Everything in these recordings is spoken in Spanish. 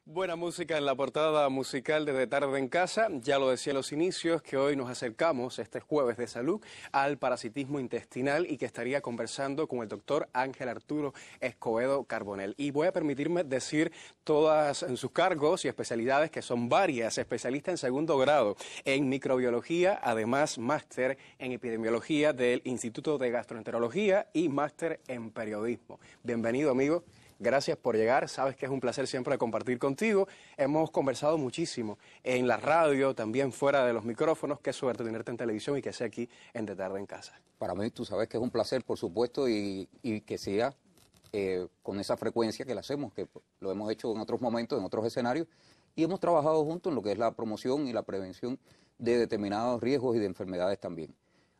Buena música en la portada musical de Tarde en Casa. Ya lo decía en los inicios, que hoy nos acercamos este jueves de salud al parasitismo intestinal y que estaría conversando con el doctor Ángel Arturo Escobedo Carbonell. Y voy a permitirme decir todas sus cargos y especialidades, que son varias. Especialista en segundo grado en microbiología, además máster en epidemiología del Instituto de Gastroenterología y máster en periodismo. Bienvenido, amigo. Gracias por llegar, sabes que es un placer siempre compartir contigo. Hemos conversado muchísimo en la radio, también fuera de los micrófonos. Qué suerte tenerte en televisión y que sea aquí en De Tarde en Casa. Para mí, tú sabes que es un placer, por supuesto, y que sea con esa frecuencia que la hacemos, que lo hemos hecho en otros momentos, en otros escenarios, y hemos trabajado juntos en lo que es la promoción y la prevención de determinados riesgos y de enfermedades también.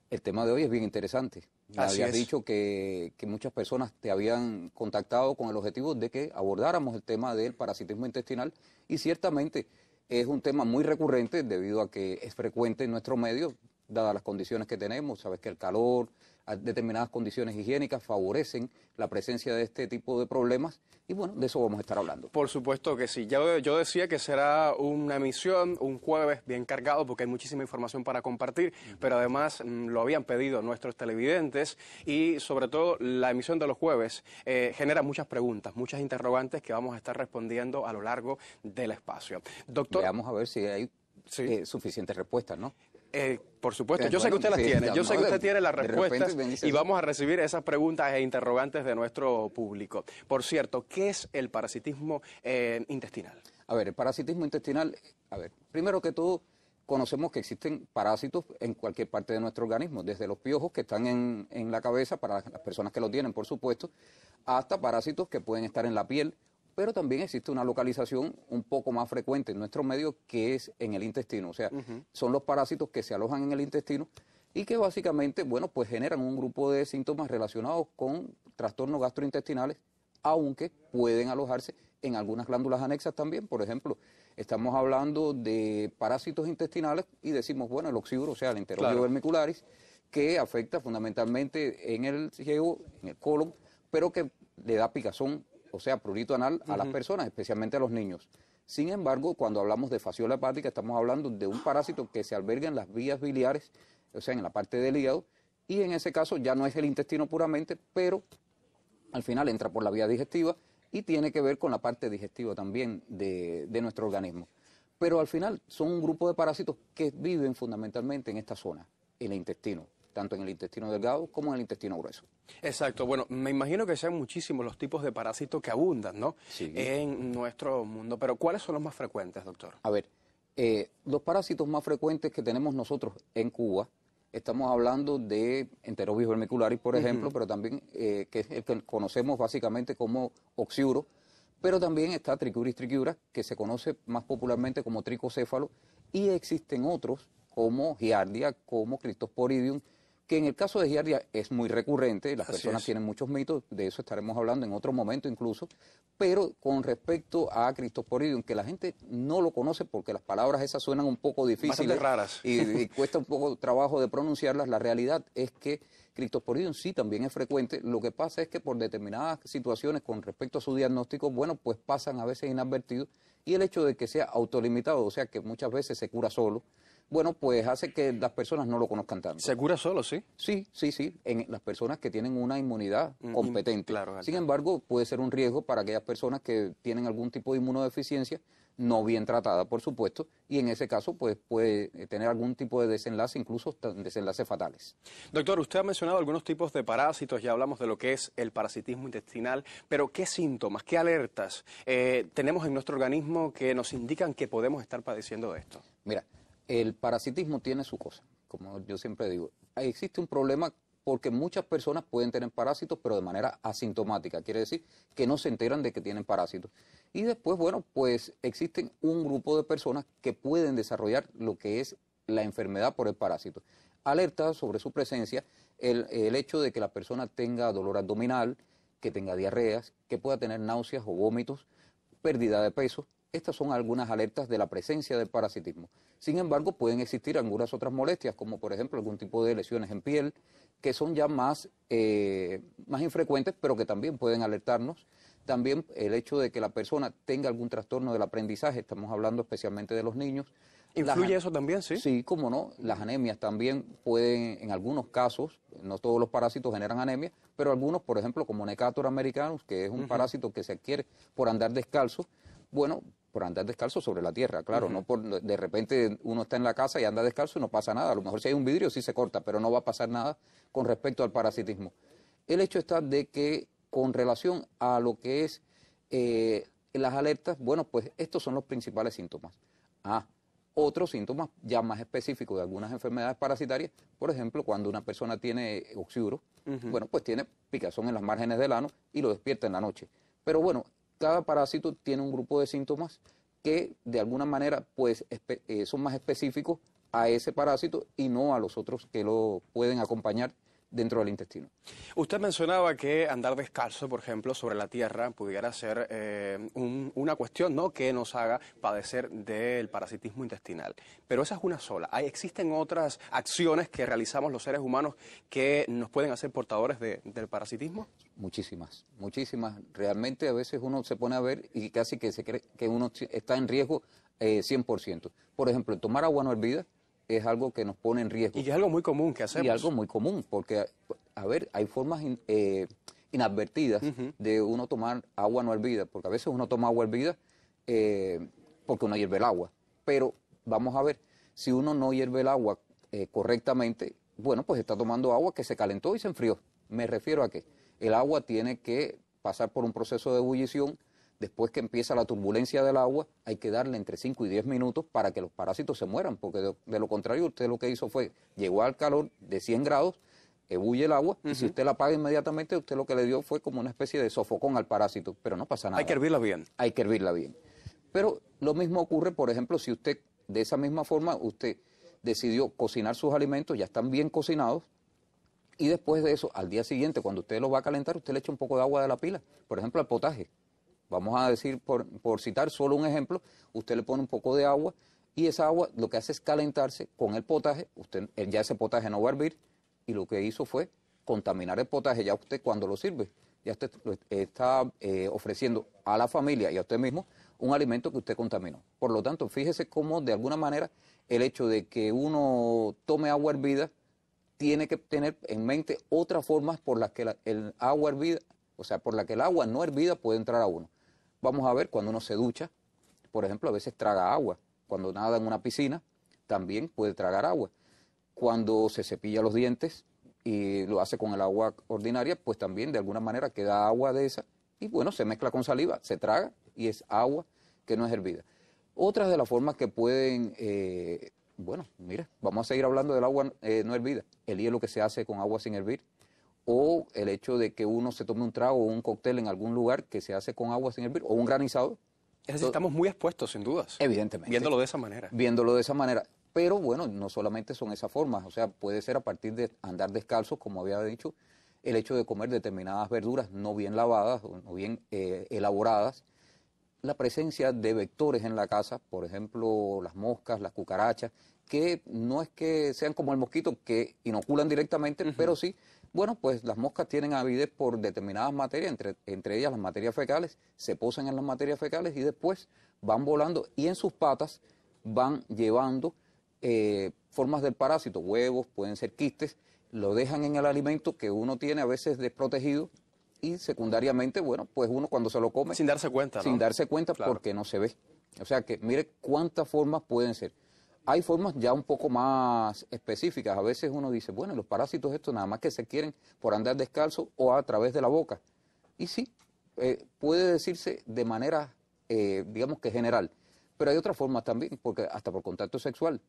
El tema de hoy es bien interesante. Me habías dicho que muchas personas te habían contactado con el objetivo de que abordáramos el tema del parasitismo intestinal y ciertamente es un tema muy recurrente debido a que es frecuente en nuestro medio, dadas las condiciones que tenemos. Sabes que el calor, determinadas condiciones higiénicas favorecen la presencia de este tipo de problemas y bueno, de eso vamos a estar hablando. Por supuesto que sí. Yo decía que será una emisión, un jueves bien cargado porque hay muchísima información para compartir, pero además lo habían pedido nuestros televidentes y sobre todo la emisión de los jueves genera muchas preguntas, muchas interrogantes que vamos a estar respondiendo a lo largo del espacio. Doctor, veamos a ver si hay suficientes respuestas, ¿no? Por supuesto, yo sé que usted las tiene, yo sé que usted tiene las respuestas y vamos a recibir esas preguntas e interrogantes de nuestro público. Por cierto, ¿qué es el parasitismo intestinal? A ver, el parasitismo intestinal, primero que todo, conocemos que existen parásitos en cualquier parte de nuestro organismo, desde los piojos que están en la cabeza, para las personas que lo tienen, por supuesto, hasta parásitos que pueden estar en la piel, pero también existe una localización un poco más frecuente en nuestro medio que es en el intestino. O sea, son los parásitos que se alojan en el intestino y que básicamente, bueno, pues generan un grupo de síntomas relacionados con trastornos gastrointestinales, aunque pueden alojarse en algunas glándulas anexas también. Por ejemplo, estamos hablando de parásitos intestinales y decimos, bueno, el oxíuro, o sea, el Enterobius vermicularis, que afecta fundamentalmente en el ciego, en el colon, pero que le da picazón, o sea, prurito anal a las personas, especialmente a los niños. Sin embargo, cuando hablamos de fasciola hepática, estamos hablando de un parásito que se alberga en las vías biliares, o sea, en la parte del hígado, y en ese caso ya no es el intestino puramente, pero al final entra por la vía digestiva y tiene que ver con la parte digestiva también de nuestro organismo. Pero al final son un grupo de parásitos que viven fundamentalmente en esta zona, en el intestino, tanto en el intestino delgado como en el intestino grueso. Exacto. Bueno, me imagino que sean muchísimos los tipos de parásitos que abundan, ¿no? Sí. En nuestro mundo. Pero ¿cuáles son los más frecuentes, doctor? A ver, los parásitos más frecuentes que tenemos nosotros en Cuba, estamos hablando de Enterobius vermicularis, por ejemplo, pero también que es el que conocemos básicamente como oxiuro, pero también está Trichuris trichiura, que se conoce más popularmente como tricocéfalo, y existen otros como Giardia, como Cryptosporidium, que en el caso de Giardia es muy recurrente, las personas tienen muchos mitos, de eso estaremos hablando en otro momento incluso, pero con respecto a Cryptosporidium, que la gente no lo conoce porque las palabras esas suenan un poco difíciles, bastante raras, y cuesta un poco trabajo de pronunciarlas. La realidad es que Cryptosporidium sí también es frecuente, lo que pasa es que por determinadas situaciones con respecto a su diagnóstico, bueno, pues pasan a veces inadvertidos, y el hecho de que sea autolimitado, o sea que muchas veces se cura solo, bueno, pues hace que las personas no lo conozcan tanto. ¿Se cura solo, sí? Sí, en las personas que tienen una inmunidad competente. Claro. Sin embargo, puede ser un riesgo para aquellas personas que tienen algún tipo de inmunodeficiencia, no bien tratada, por supuesto, y en ese caso pues puede tener algún tipo de desenlace, incluso desenlaces fatales. Doctor, usted ha mencionado algunos tipos de parásitos, ya hablamos de lo que es el parasitismo intestinal, pero ¿qué síntomas, qué alertas tenemos en nuestro organismo que nos indican que podemos estar padeciendo de esto? Mira, el parasitismo tiene su cosa, como yo siempre digo. Existe un problema porque muchas personas pueden tener parásitos, pero de manera asintomática. Quiere decir que no se enteran de que tienen parásitos. Y después, bueno, pues existen un grupo de personas que pueden desarrollar lo que es la enfermedad por el parásito. Alerta sobre su presencia el hecho de que la persona tenga dolor abdominal, que tenga diarreas, que pueda tener náuseas o vómitos, pérdida de peso. Estas son algunas alertas de la presencia del parasitismo. Sin embargo, pueden existir algunas otras molestias, como por ejemplo algún tipo de lesiones en piel, que son ya más infrecuentes, pero que también pueden alertarnos También el hecho de que la persona tenga algún trastorno del aprendizaje, estamos hablando especialmente de los niños. ¿Influye eso también, sí? Sí, cómo no. Las anemias también pueden, en algunos casos, no todos los parásitos generan anemia, pero algunos, por ejemplo, como Necator americanus, que es un parásito que se adquiere por andar descalzo, bueno, por andar descalzo sobre la tierra, claro, no por de repente uno está en la casa y anda descalzo y no pasa nada. A lo mejor si hay un vidrio sí se corta, pero no va a pasar nada con respecto al parasitismo. El hecho está de que con relación a lo que es las alertas, bueno, pues estos son los principales síntomas. Otros síntomas ya más específicos de algunas enfermedades parasitarias, por ejemplo, cuando una persona tiene oxiuro, bueno, pues tiene picazón en las márgenes del ano y lo despierta en la noche. Pero bueno, cada parásito tiene un grupo de síntomas que de alguna manera pues son más específicos a ese parásito y no a los otros que lo pueden acompañar dentro del intestino. Usted mencionaba que andar descalzo, por ejemplo, sobre la tierra pudiera ser una cuestión, ¿no?, que nos haga padecer del parasitismo intestinal. Pero esa es una sola. ¿Existen otras acciones que realizamos los seres humanos que nos pueden hacer portadores del parasitismo? Muchísimas, muchísimas. Realmente a veces uno se pone a ver y casi que se cree que uno está en riesgo 100%. Por ejemplo, tomar agua no hervida es algo que nos pone en riesgo. Y que es algo muy común que hacemos. Y algo muy común, porque, a ver, hay formas inadvertidas de uno tomar agua no hervida, porque a veces uno toma agua hervida porque uno hierve el agua. Pero vamos a ver, si uno no hierve el agua correctamente, bueno, pues está tomando agua que se calentó y se enfrió. Me refiero a que el agua tiene que pasar por un proceso de ebullición. Después que empieza la turbulencia del agua, hay que darle entre 5 y 10 minutos para que los parásitos se mueran, porque de lo contrario usted lo que hizo fue, llegó al calor de 100 grados, ebulle el agua, y si usted la apaga inmediatamente, usted lo que le dio fue como una especie de sofocón al parásito, pero no pasa nada. Hay que hervirla bien. Hay que hervirla bien. Pero lo mismo ocurre, por ejemplo, si usted, de esa misma forma, usted decidió cocinar sus alimentos, ya están bien cocinados, y después de eso, al día siguiente, cuando usted lo va a calentar, usted le echa un poco de agua de la pila, por ejemplo, al potaje. Vamos a decir, por citar solo un ejemplo, usted le pone un poco de agua y esa agua lo que hace es calentarse con el potaje, ya ese potaje no va a hervir y lo que hizo fue contaminar el potaje. Ya usted cuando lo sirve, ya usted está ofreciendo a la familia y a usted mismo un alimento que usted contaminó. Por lo tanto, fíjese cómo de alguna manera el hecho de que uno tome agua hervida tiene que tener en mente otras formas por las que el agua hervida, o sea, por la que el agua no hervida puede entrar a uno. Vamos a ver, cuando uno se ducha, por ejemplo, a veces traga agua. Cuando nada en una piscina, también puede tragar agua. Cuando se cepilla los dientes y lo hace con el agua ordinaria, pues también de alguna manera queda agua de esa y bueno, se mezcla con saliva, se traga y es agua que no es hervida. Otras de las formas que pueden, bueno, mira, vamos a seguir hablando del agua no hervida. El hielo que se hace con agua sin hervir, o el hecho de que uno se tome un trago o un cóctel en algún lugar que se hace con agua sin hervir, o un granizado. Es decir, estamos muy expuestos, sin dudas. Evidentemente. Viéndolo de esa manera. Viéndolo de esa manera. Pero bueno, no solamente son esas formas, o sea, puede ser a partir de andar descalzos, como había dicho, el hecho de comer determinadas verduras no bien lavadas o no bien elaboradas, la presencia de vectores en la casa, por ejemplo, las moscas, las cucarachas, que no es que sean como el mosquito que inoculan directamente, pero sí. Bueno, pues las moscas tienen avidez por determinadas materias, entre ellas las materias fecales, se posan en las materias fecales y después van volando y en sus patas van llevando formas del parásito, huevos, pueden ser quistes, lo dejan en el alimento que uno tiene a veces desprotegido y secundariamente, bueno, pues uno cuando se lo come... Sin darse cuenta, ¿no? Sin darse cuenta, claro, porque no se ve. O sea que mire cuántas formas pueden ser. Hay formas ya un poco más específicas. A veces uno dice, bueno, los parásitos estos nada más que se quieren por andar descalzo o a través de la boca. Y sí, puede decirse de manera, digamos que general. Pero hay otras formas también, porque hasta por contacto sexual.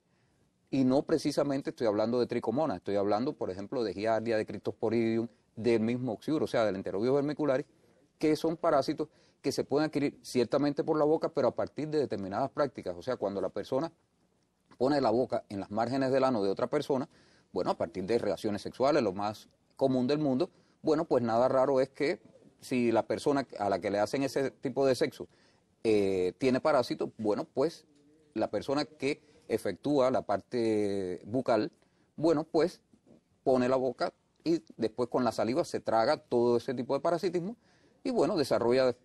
Y no precisamente estoy hablando de tricomonas, estoy hablando, por ejemplo, de giardia, de cryptosporidium, del mismo oxiuro, o sea, del enterobius vermicularis, que son parásitos que se pueden adquirir ciertamente por la boca, pero a partir de determinadas prácticas. O sea, cuando la persona pone la boca en las márgenes del ano de otra persona, bueno, a partir de relaciones sexuales, lo más común del mundo, bueno, pues nada raro es que si la persona a la que le hacen ese tipo de sexo tiene parásitos, bueno, pues la persona que efectúa la parte bucal, bueno, pues pone la boca y después con la saliva se traga todo ese tipo de parasitismo y bueno, desarrolla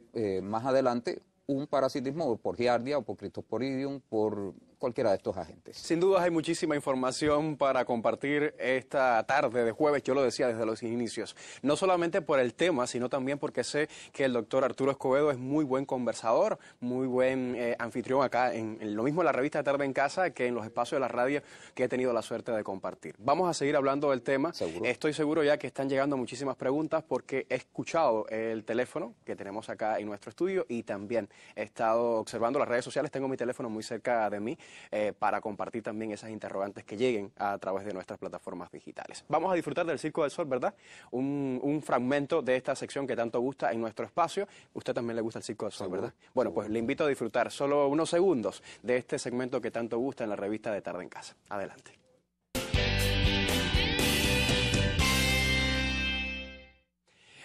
más adelante un parasitismo por Giardia o por Cryptosporidium, por cualquiera de estos agentes. Sin duda hay muchísima información para compartir esta tarde de jueves, yo lo decía desde los inicios, no solamente por el tema, sino también porque sé que el doctor Arturo Escobedo es muy buen conversador, muy buen anfitrión acá, en lo mismo en la revista Tarde en Casa que en los espacios de la radio que he tenido la suerte de compartir. Vamos a seguir hablando del tema. ¿Seguro? Estoy seguro ya que están llegando muchísimas preguntas porque he escuchado el teléfono que tenemos acá en nuestro estudio y también he estado observando las redes sociales, tengo mi teléfono muy cerca de mí para compartir también esas interrogantes que lleguen a través de nuestras plataformas digitales. Vamos a disfrutar del Circo del Sol, ¿verdad? Un fragmento de esta sección que tanto gusta en nuestro espacio. Usted también le gusta el Circo del Sol, ¿verdad? Bueno, pues le invito a disfrutar solo unos segundos de este segmento que tanto gusta en la revista de Tarde en Casa. Adelante.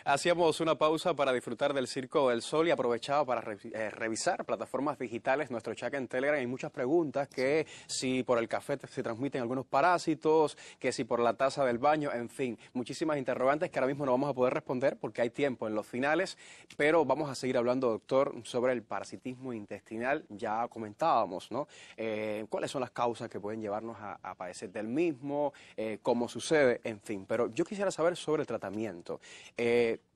Hacíamos una pausa para disfrutar del Circo del Sol y aprovechaba para revisar plataformas digitales, nuestro chat en Telegram. Hay muchas preguntas, que si por el café se transmiten algunos parásitos, que si por la taza del baño, en fin, muchísimas interrogantes que ahora mismo no vamos a poder responder porque hay tiempo en los finales, pero vamos a seguir hablando, doctor, sobre el parasitismo intestinal. Ya comentábamos, ¿no? ¿Cuáles son las causas que pueden llevarnos a padecer del mismo? ¿Cómo sucede? En fin, pero yo quisiera saber sobre el tratamiento.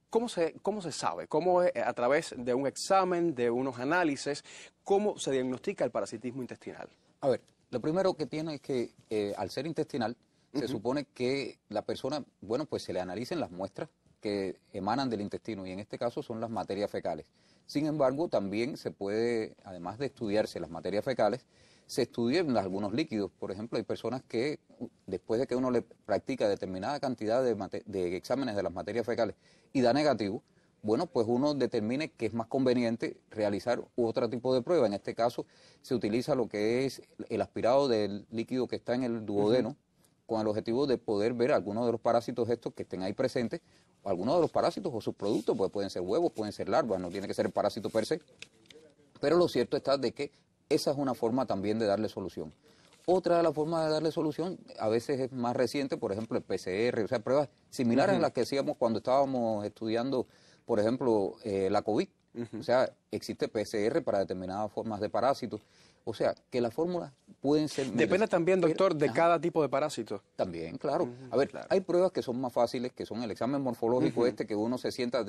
¿Cómo se sabe? ¿Cómo a través de un examen, de unos análisis, cómo se diagnostica el parasitismo intestinal? A ver, lo primero que tiene es que al ser intestinal, se supone que la persona, bueno, pues se le analicen las muestras que emanan del intestino y en este caso son las materias fecales. Sin embargo, también se puede, además de estudiarse las materias fecales, se estudian algunos líquidos. Por ejemplo, hay personas que después de que uno le practica determinada cantidad de exámenes de las materias fecales y da negativo, bueno, pues uno determine que es más conveniente realizar otro tipo de prueba. En este caso se utiliza lo que es el aspirado del líquido que está en el duodeno, con el objetivo de poder ver algunos de los parásitos estos que estén ahí presentes, o algunos de los parásitos o sus productos, pues pueden ser huevos, pueden ser larvas, no tiene que ser el parásito per se. Pero lo cierto está de que esa es una forma también de darle solución. Otra de las formas de darle solución, a veces es más reciente, por ejemplo el PCR, o sea, pruebas similares a las que hacíamos cuando estábamos estudiando, por ejemplo, la COVID. O sea, existe PCR para determinadas formas de parásitos. O sea, que las fórmulas pueden ser... Depende también, doctor, de cada tipo de parásito. También, claro. A ver, hay pruebas que son más fáciles, que son el examen morfológico que uno se sienta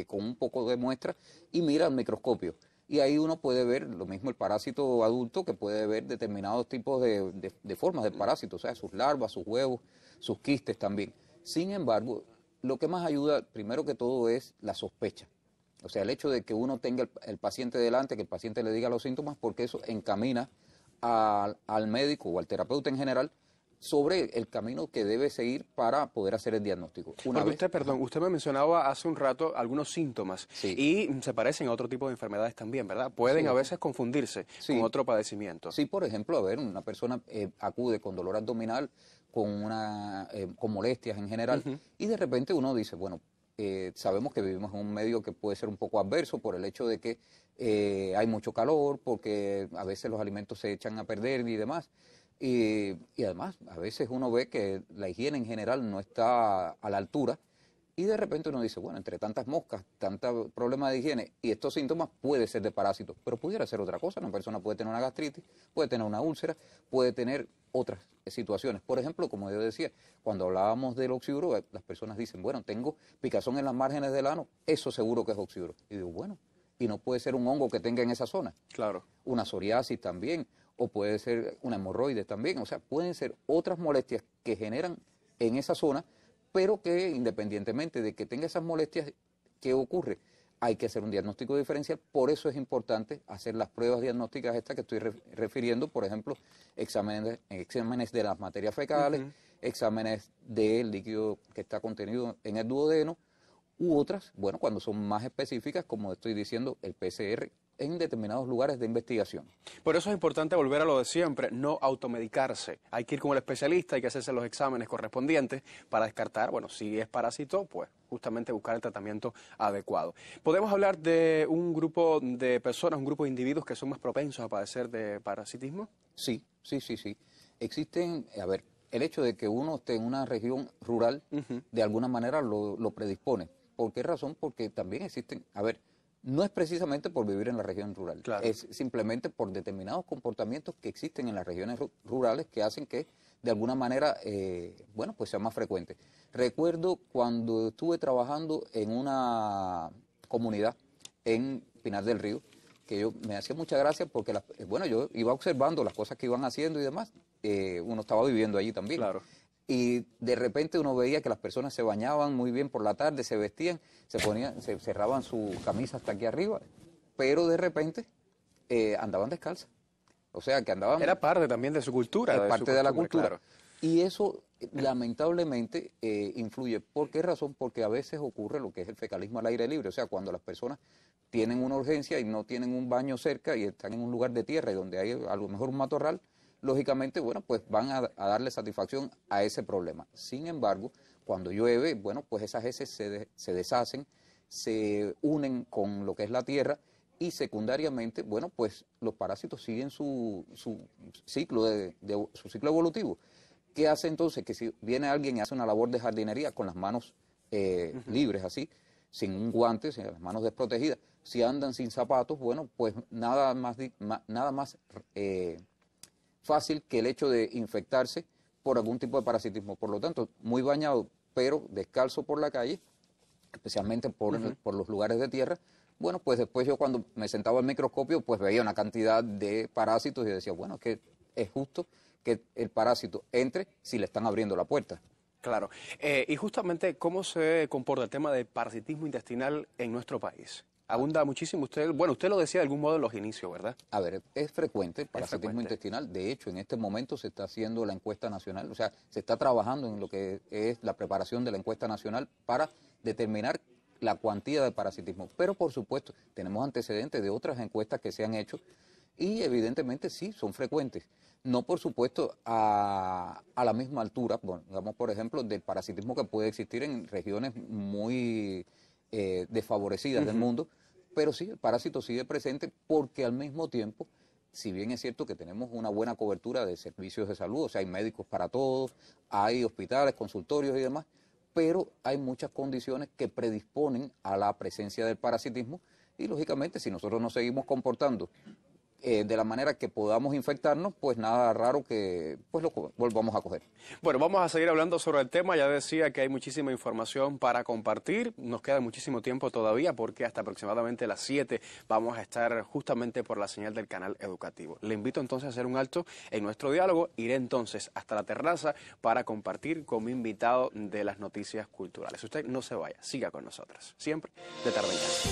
con un poco de muestra y mira al microscopio. Y ahí uno puede ver lo mismo el parásito adulto, que puede ver determinados tipos de formas de parásitos, o sea, sus larvas, sus huevos, sus quistes también. Sin embargo, lo que más ayuda, primero que todo, es la sospecha. O sea, el hecho de que uno tenga el paciente delante, que el paciente le diga los síntomas, porque eso encamina al médico o al terapeuta en general sobre el camino que debe seguir para poder hacer el diagnóstico. Usted me mencionaba hace un rato algunos síntomas y se parecen a otro tipo de enfermedades también, ¿verdad? Pueden a veces confundirse con otro padecimiento. Sí, por ejemplo, a ver, una persona acude con dolor abdominal, con molestias en general, y de repente uno dice, bueno, sabemos que vivimos en un medio que puede ser un poco adverso por el hecho de que hay mucho calor, porque a veces los alimentos se echan a perder y demás. Y además, a veces uno ve que la higiene en general no está a la altura y de repente uno dice, bueno, entre tantas moscas, tantos problemas de higiene y estos síntomas puede ser de parásitos, pero pudiera ser otra cosa. Una persona puede tener una gastritis, puede tener una úlcera, puede tener otras situaciones. Por ejemplo, como yo decía, cuando hablábamos del oxiduro, las personas dicen, bueno, tengo picazón en las márgenes del ano, eso seguro que es oxiduro. Y digo, bueno, y no puede ser un hongo que tenga en esa zona. Claro. Una psoriasis también, o puede ser una hemorroide también, o sea, pueden ser otras molestias que generan en esa zona, pero que independientemente de que tenga esas molestias, ¿qué ocurre? Hay que hacer un diagnóstico diferencial, por eso es importante hacer las pruebas diagnósticas estas que estoy refiriendo, por ejemplo, exámenes de las materias fecales, exámenes del líquido que está contenido en el duodeno, u otras, bueno, cuando son más específicas, como estoy diciendo, el PCR, en determinados lugares de investigación. Por eso es importante volver a lo de siempre, no automedicarse. Hay que ir con el especialista, hay que hacerse los exámenes correspondientes para descartar, bueno, si es parásito, pues justamente buscar el tratamiento adecuado. ¿Podemos hablar de un grupo de personas, un grupo de individuos que son más propensos a padecer de parasitismo? Sí. Existen, a ver, el hecho de que uno esté en una región rural, de alguna manera lo predispone. ¿Por qué razón? Porque también existen, a ver, no es precisamente por vivir en la región rural, Claro. es simplemente por determinados comportamientos que existen en las regiones rurales que hacen que de alguna manera, bueno, pues sea más frecuente. Recuerdo cuando estuve trabajando en una comunidad en Pinar del Río, que yo me hacía mucha gracia porque, bueno, yo iba observando las cosas que iban haciendo y demás, uno estaba viviendo allí también. Claro. Y de repente uno veía que las personas se bañaban muy bien por la tarde, se vestían, se ponían, se cerraban su camisa hasta aquí arriba, pero de repente andaban descalzas. O sea, que andaban... Era parte también de su cultura. Es de parte su de la costumbre, cultura. claro. Y eso lamentablemente influye. ¿Por qué razón? Porque a veces ocurre lo que es el fecalismo al aire libre. O sea, cuando las personas tienen una urgencia y no tienen un baño cerca y están en un lugar de tierra y donde hay a lo mejor un matorral, lógicamente, bueno, pues van a darle satisfacción a ese problema. Sin embargo, cuando llueve, bueno, pues esas heces se deshacen, se unen con lo que es la tierra y secundariamente, bueno, pues los parásitos siguen su ciclo su ciclo evolutivo. ¿Qué hace entonces? Que si viene alguien y hace una labor de jardinería con las manos libres así, sin un guante, sin las manos desprotegidas, si andan sin zapatos, bueno, pues nada más fácil que el hecho de infectarse por algún tipo de parasitismo. Por lo tanto, muy bañado, pero descalzo por la calle, especialmente por los lugares de tierra, bueno, pues después yo cuando me sentaba al microscopio, pues veía una cantidad de parásitos y decía, bueno, que es justo que el parásito entre si le están abriendo la puerta. Claro. Y justamente, ¿cómo se comporta el tema del parasitismo intestinal en nuestro país? Abunda muchísimo. Usted lo decía de algún modo en los inicios, ¿verdad? A ver, es frecuente el parasitismo intestinal. De hecho, en este momento se está haciendo la encuesta nacional, o sea, se está trabajando en lo que es la preparación de la encuesta nacional para determinar la cuantía de parasitismo. Pero, por supuesto, tenemos antecedentes de otras encuestas que se han hecho y, evidentemente, sí, son frecuentes. No, por supuesto, a la misma altura, bueno, digamos, por ejemplo, del parasitismo que puede existir en regiones muy desfavorecidas del mundo, pero sí, el parásito sigue presente porque al mismo tiempo, si bien es cierto que tenemos una buena cobertura de servicios de salud, o sea, hay médicos para todos, hay hospitales, consultorios y demás, pero hay muchas condiciones que predisponen a la presencia del parasitismo y, lógicamente, si nosotros nos seguimos comportando de la manera que podamos infectarnos, pues nada raro que pues lo volvamos a coger. Bueno, vamos a seguir hablando sobre el tema. Ya decía que hay muchísima información para compartir. Nos queda muchísimo tiempo todavía porque hasta aproximadamente las 7 vamos a estar justamente por la señal del canal educativo. Le invito entonces a hacer un alto en nuestro diálogo. Iré entonces hasta la terraza para compartir con mi invitado de las noticias culturales. Usted no se vaya, siga con nosotros. Siempre de tarde en casa.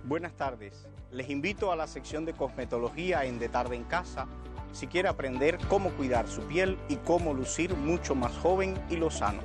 Buenas tardes. Les invito a la sección de cosmetología en De Tarde en Casa si quiere aprender cómo cuidar su piel y cómo lucir mucho más joven y lozano.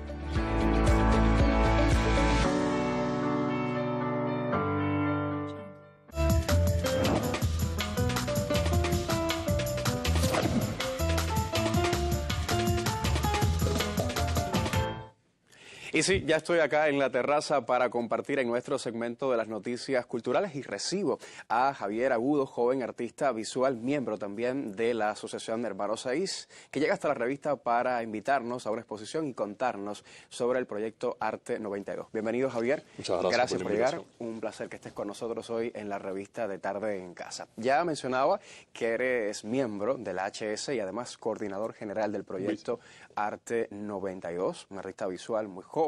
Y sí, ya estoy acá en la terraza para compartir en nuestro segmento de las noticias culturales y recibo a Javier Agudo, joven artista visual, miembro también de la Asociación Hermanos 6, que llega hasta la revista para invitarnos a una exposición y contarnos sobre el proyecto Arte 92. Bienvenido, Javier. Muchas gracias por llegar. Un placer que estés con nosotros hoy en la revista de Tarde en Casa. Ya mencionaba que eres miembro de la HS y además coordinador general del proyecto Arte 92, un artista visual muy joven.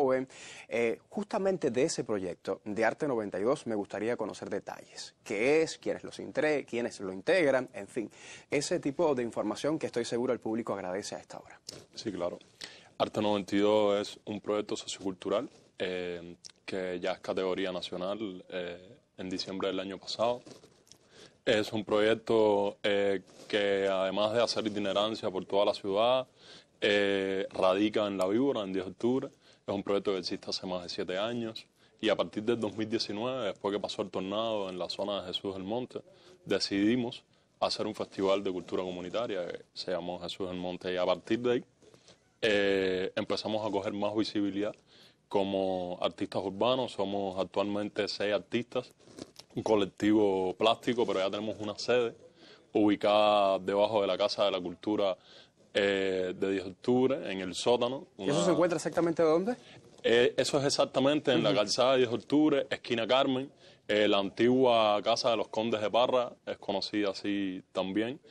Justamente de ese proyecto de Arte 92 me gustaría conocer detalles. ¿Qué es? ¿Quiénes lo integran? En fin, ese tipo de información que estoy seguro el público agradece a esta hora. Sí, claro. Arte 92 es un proyecto sociocultural que ya es categoría nacional en diciembre del año pasado. Es un proyecto que además de hacer itinerancia por toda la ciudad, radica en La Víbora, en 10 de octubre. Es un proyecto que existe hace más de 7 años y a partir del 2019, después que pasó el tornado en la zona de Jesús del Monte, decidimos hacer un festival de cultura comunitaria que se llamó Jesús del Monte y a partir de ahí empezamos a coger más visibilidad como artistas urbanos. Somos actualmente 6 artistas, un colectivo plástico, pero ya tenemos una sede ubicada debajo de la Casa de la Cultura de 10 de octubre, en el sótano. ¿Y eso se encuentra exactamente dónde? Eso es exactamente en la calzada de 10 de octubre, esquina Carmen. La antigua Casa de los Condes de Parra es conocida así también.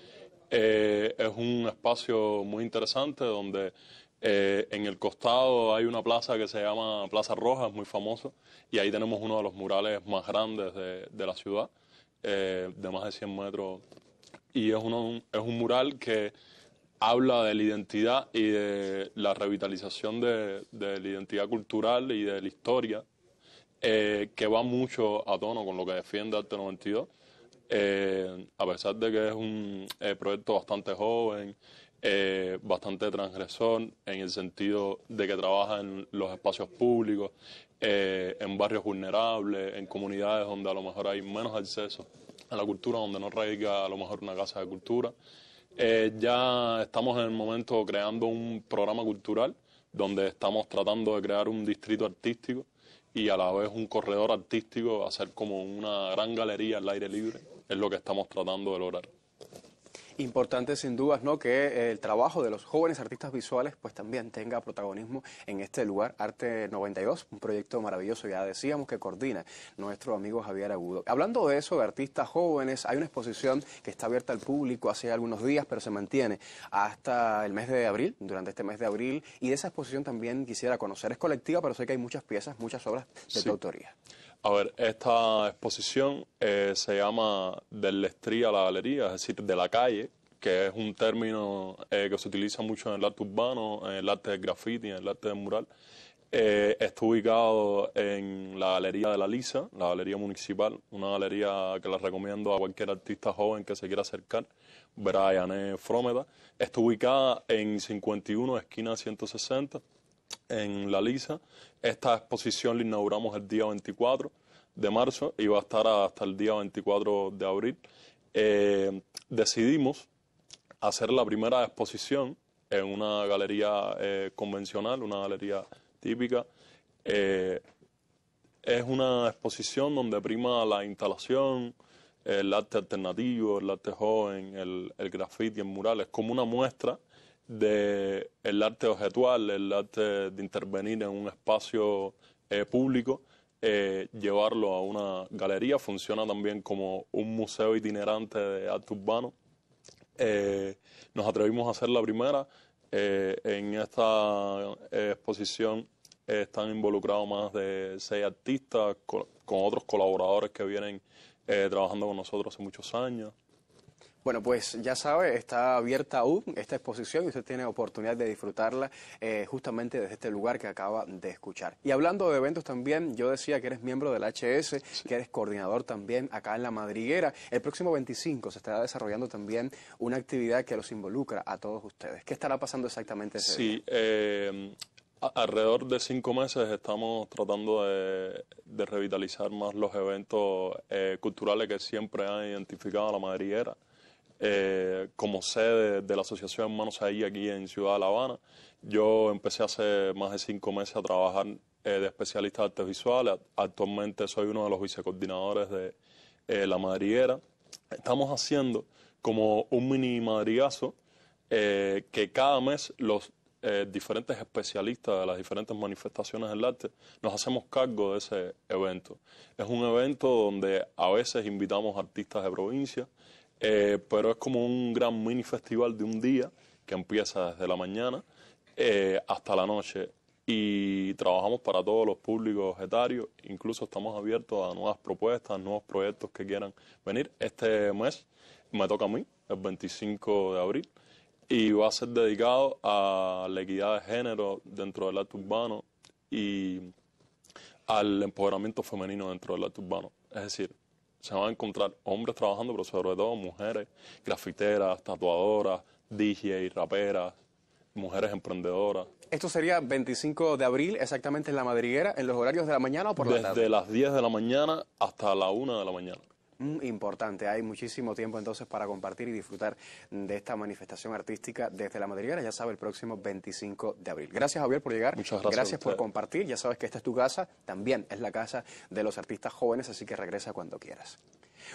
Es un espacio muy interesante donde en el costado hay una plaza que se llama Plaza Roja, es muy famoso, y ahí tenemos uno de los murales más grandes de la ciudad, de más de 100 metros. Y es un mural que habla de la identidad y de la revitalización de la identidad cultural y de la historia, que va mucho a tono con lo que defiende Arte 92, a pesar de que es un proyecto bastante joven, bastante transgresor, en el sentido de que trabaja en los espacios públicos, en barrios vulnerables, en comunidades donde a lo mejor hay menos acceso a la cultura, donde no radica a lo mejor una casa de cultura. Ya estamos en el momento creando un programa cultural donde estamos tratando de crear un distrito artístico y a la vez un corredor artístico, hacer como una gran galería al aire libre, es lo que estamos tratando de lograr. Importante sin dudas, ¿no?, que el trabajo de los jóvenes artistas visuales pues también tenga protagonismo en este lugar, Arte 92, un proyecto maravilloso, ya decíamos, que coordina nuestro amigo Javier Agudo. Hablando de eso, de artistas jóvenes, hay una exposición que está abierta al público hace algunos días, pero se mantiene hasta el mes de abril, durante este mes de abril, y de esa exposición también quisiera conocer. Es colectiva, pero sé que hay muchas piezas, muchas obras de tu autoría. A ver, esta exposición se llama Del Estrí a la Galería, es decir, de la calle, que es un término que se utiliza mucho en el arte urbano, en el arte del graffiti, en el arte del mural. Está ubicado en la Galería de la Lisa, la galería municipal, una galería que la recomiendo a cualquier artista joven que se quiera acercar, Brian E. Frometa. Está ubicada en 51, esquina 160. En la Lisa. Esta exposición la inauguramos el día 24 de marzo y va a estar hasta el día 24 de abril. Decidimos hacer la primera exposición en una galería convencional, una galería típica. Es una exposición donde prima la instalación, el arte alternativo, el arte joven, el graffiti, el mural. Es como una muestra del arte objetual, el arte de intervenir en un espacio público, llevarlo a una galería. Funciona también como un museo itinerante de arte urbano. Nos atrevimos a hacer la primera. En esta exposición están involucrados más de 6 artistas con otros colaboradores que vienen trabajando con nosotros hace muchos años. Bueno, pues ya sabe, está abierta aún esta exposición y usted tiene oportunidad de disfrutarla justamente desde este lugar que acaba de escuchar. Y hablando de eventos también, yo decía que eres miembro del HS, sí, que eres coordinador también acá en La Madriguera. El próximo 25 se estará desarrollando también una actividad que los involucra a todos ustedes. ¿Qué estará pasando exactamente ese día? Sí, alrededor de 5 meses estamos tratando de revitalizar más los eventos culturales que siempre han identificado a La Madriguera. Como sede de la Asociación Hermanos Ahí aquí en Ciudad de La Habana. Yo empecé hace más de 5 meses a trabajar de especialista de artes visuales. Actualmente soy uno de los vicecoordinadores de La Madriguera. Estamos haciendo como un mini madrigazo que cada mes los diferentes especialistas de las diferentes manifestaciones del arte nos hacemos cargo de ese evento. Es un evento donde a veces invitamos artistas de provincia, pero es como un gran mini festival de un día que empieza desde la mañana hasta la noche y trabajamos para todos los públicos etarios. Incluso estamos abiertos a nuevas propuestas, nuevos proyectos que quieran venir. Este mes me toca a mí, el 25 de abril, y va a ser dedicado a la equidad de género dentro del arte urbano y al empoderamiento femenino dentro del arte urbano. Es decir, se van a encontrar hombres trabajando, pero sobre todo mujeres, grafiteras, tatuadoras, DJ, raperas, mujeres emprendedoras. ¿Esto sería 25 de abril exactamente en La Madriguera, en los horarios de la mañana o por la tarde? Desde las 10 de la mañana hasta la 1 de la mañana. Importante, hay muchísimo tiempo entonces para compartir y disfrutar de esta manifestación artística desde la Madriguera, ya sabe, el próximo 25 de abril. Gracias, Javier, por llegar. Muchas gracias. Gracias por compartir, ya sabes que esta es tu casa, también es la casa de los artistas jóvenes, así que regresa cuando quieras.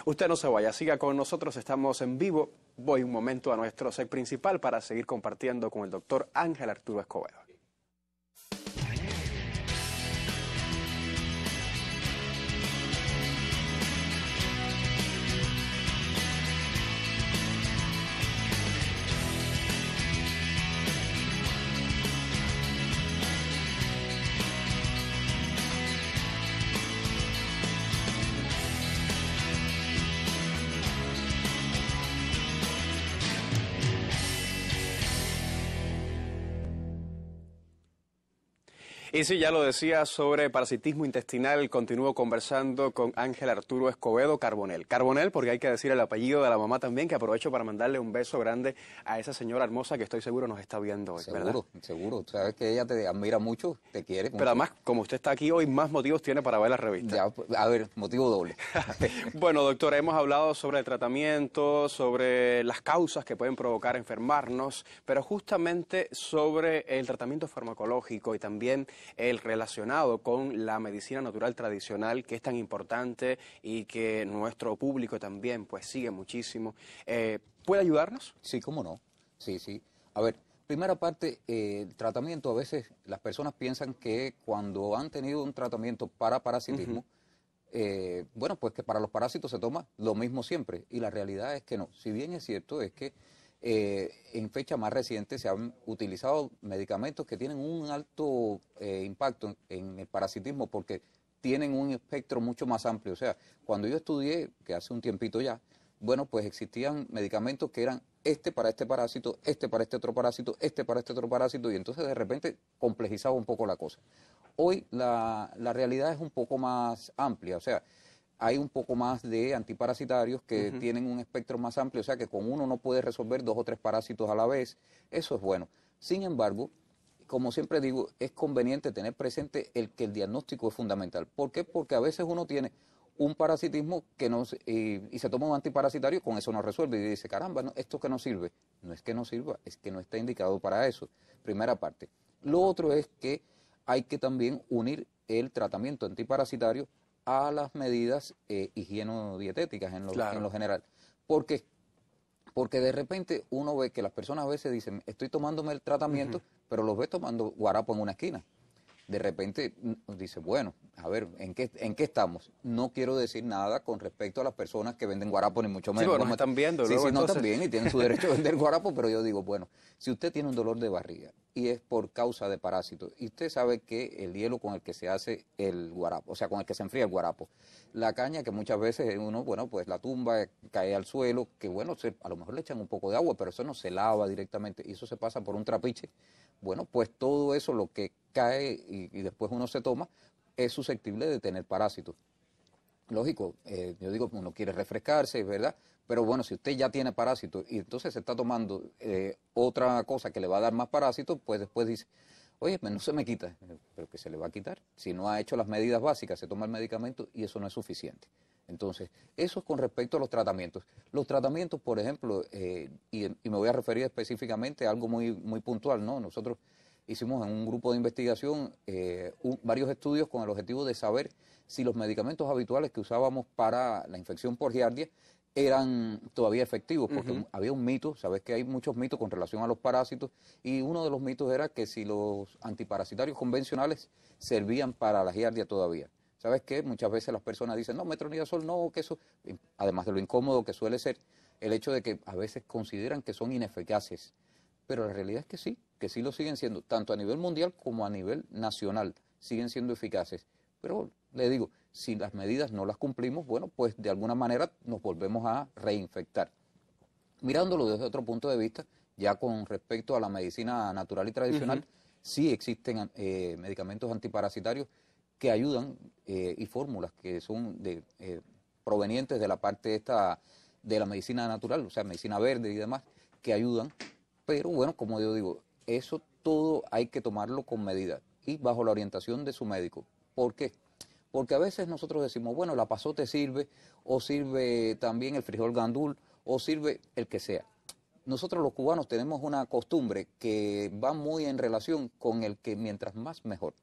Usted no se vaya, siga con nosotros, estamos en vivo. Voy un momento a nuestro set principal para seguir compartiendo con el doctor Ángel Arturo Escobedo. Y sí, ya lo decía, sobre parasitismo intestinal, continúo conversando con Ángel Arturo Escobedo Carbonell. Carbonell, porque hay que decir el apellido de la mamá también, que aprovecho para mandarle un beso grande a esa señora hermosa que estoy seguro nos está viendo hoy, ¿verdad? Seguro, seguro. Sabes que ella te admira mucho, te quiere mucho. Pero además, como usted está aquí hoy, más motivos tiene para ver la revista. Ya, a ver, motivo doble. Bueno, doctor, hemos hablado sobre el tratamiento, sobre las causas que pueden provocar enfermarnos, pero justamente sobre el tratamiento farmacológico y también el relacionado con la medicina natural tradicional, que es tan importante y que nuestro público también pues sigue muchísimo. ¿Puede ayudarnos? Sí, cómo no. Sí, sí. A ver, primera parte, el tratamiento, a veces las personas piensan que cuando han tenido un tratamiento para parasitismo, bueno, pues que para los parásitos se toma lo mismo siempre. Y la realidad es que no. Si bien es cierto, es que en fecha más reciente se han utilizado medicamentos que tienen un alto impacto en el parasitismo porque tienen un espectro mucho más amplio. O sea, cuando yo estudié, que hace un tiempito ya, bueno, pues existían medicamentos que eran este para este parásito, este para este otro parásito, este para este otro parásito, y entonces de repente complejizaba un poco la cosa. Hoy la realidad es un poco más amplia, o sea, hay un poco más de antiparasitarios que tienen un espectro más amplio, o sea que con uno no puede resolver 2 o 3 parásitos a la vez, eso es bueno. Sin embargo, como siempre digo, es conveniente tener presente que el diagnóstico es fundamental. ¿Por qué? Porque a veces uno tiene un parasitismo que no, y se toma un antiparasitario, con eso no resuelve, y dice, caramba, no, esto que no sirve. No es que no sirva, es que no está indicado para eso, primera parte. Lo otro es que hay que también unir el tratamiento antiparasitario a las medidas higienodietéticas en lo general. ¿Por qué? Porque de repente uno ve que las personas a veces dicen, estoy tomándome el tratamiento, pero los ve tomando guarapo en una esquina. De repente dice, bueno, a ver, ¿en qué estamos? No quiero decir nada con respecto a las personas que venden guarapo, ni mucho menos. Sí, bueno, nos están viendo. Sí, luego, sí, no entonces... están bien y tienen su derecho a vender guarapo, pero yo digo, bueno, si usted tiene un dolor de barriga y es por causa de parásitos, y usted sabe que el hielo con el que se hace el guarapo, o sea, con el que se enfría el guarapo, la caña que muchas veces uno, bueno, pues la tumba, cae al suelo, que bueno, a lo mejor le echan un poco de agua, pero eso no se lava directamente y eso se pasa por un trapiche. Bueno, pues todo eso, lo que cae y después uno se toma, es susceptible de tener parásitos. Lógico, yo digo, uno quiere refrescarse, ¿verdad? Pero bueno, si usted ya tiene parásitos y entonces se está tomando otra cosa que le va a dar más parásitos, pues después dice, oye, no se me quita, pero que se le va a quitar. Si no ha hecho las medidas básicas, se toma el medicamento y eso no es suficiente. Entonces, eso es con respecto a los tratamientos. Los tratamientos, por ejemplo, y me voy a referir específicamente a algo muy, muy puntual, ¿no? Nosotros hicimos en un grupo de investigación varios estudios con el objetivo de saber si los medicamentos habituales que usábamos para la infección por giardia eran todavía efectivos, porque había un mito, sabes que hay muchos mitos con relación a los parásitos, y uno de los mitos era que si los antiparasitarios convencionales servían para la giardia todavía. ¿Sabes qué? Muchas veces las personas dicen, no, metronidazol no, que eso, además de lo incómodo que suele ser, el hecho de que a veces consideran que son ineficaces, pero la realidad es que sí lo siguen siendo, tanto a nivel mundial como a nivel nacional, siguen siendo eficaces. Pero le digo, si las medidas no las cumplimos, bueno, pues de alguna manera nos volvemos a reinfectar. Mirándolo desde otro punto de vista, ya con respecto a la medicina natural y tradicional, sí existen medicamentos antiparasitarios que ayudan y fórmulas que son provenientes de la parte esta de la medicina natural, o sea, medicina verde y demás, que ayudan. Pero bueno, como yo digo, eso todo hay que tomarlo con medida y bajo la orientación de su médico. ¿Por qué? Porque a veces nosotros decimos, bueno, la pasote sirve, o sirve también el frijol gandul, o sirve el que sea. Nosotros los cubanos tenemos una costumbre que va muy en relación con el que mientras más mejor.